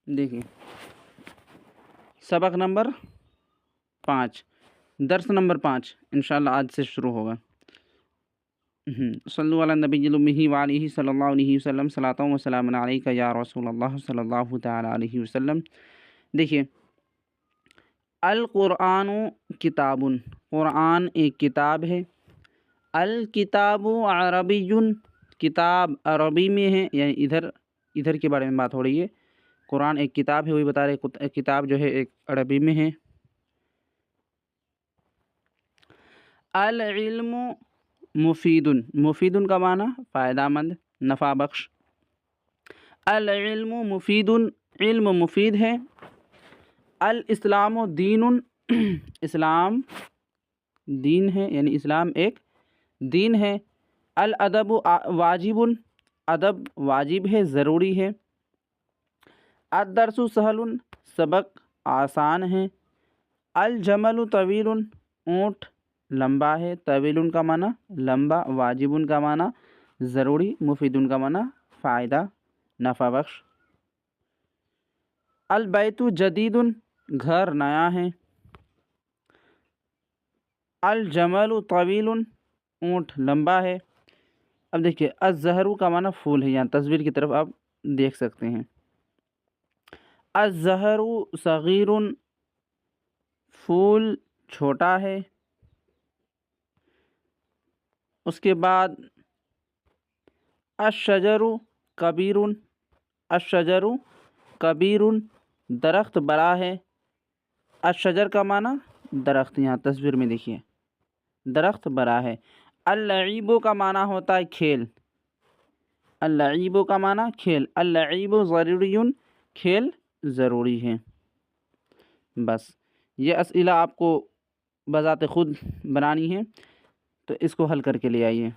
دیکھیے سبق نمبر 5، درس نمبر 5 انشاءاللہ آج سے شروع ہوگا۔ صلو علی النبی الامی وعلیہ صلی اللہ علیہ وسلم، صلاۃ و سلام علیک یا رسول اللہ صلی اللہ تعالی علیہ وسلم۔ دیکھیے القرآن کتاب، قرآن ایک کتاب ہے۔ الکتاب عربی، کتاب عربی میں ہے، یعنی ادھر کے بارے میں بات ہو رہی ہے۔ قرآن ایک کتاب ہے، وہی بتا رہے کتاب جو ہے ایک عربی میں ہے۔ العلم مفید، مفید کا معنی فائدہ مند، نفع بخش۔ العلم مفید، علم مفید ہے۔ الاسلام دین، اسلام دین ہے، یعنی اسلام ایک دین ہے۔ الادب واجب، ادب واجب ہے، ضروری ہے۔ الدرس سہل، سبق آسان ہے۔ الجمل طویل، اونٹ لمبا ہے۔ طویل کا معنی لمبا، واجب کا معنی ضروری، مفید کا معنی فائدہ نفع بخش۔ البیت جدید، گھر نیا ہے۔ الجمل طویل، اونٹ لمبا ہے۔ اب دیکھیے الزہر کا معنی پھول ہے، یہاں تصویر کی طرف آپ دیکھ سکتے ہیں۔ الزہر صغیر، پھول چھوٹا ہے۔ اس کے بعد الشجر کبیر، الشجر کبیر، درخت بڑا ہے۔ الشجر کا معنی درخت، یہاں تصویر میں دیکھیے درخت بڑا ہے۔ اللعیب کا معنی ہوتا ہے کھیل، اللعیب کا معنی کھیل۔ اللعیب ضروری، کھیل ضروری ہے۔ بس یہ اسئلہ آپ کو بذات خود بنانی ہے، تو اس کو حل کر کے لے آئیے۔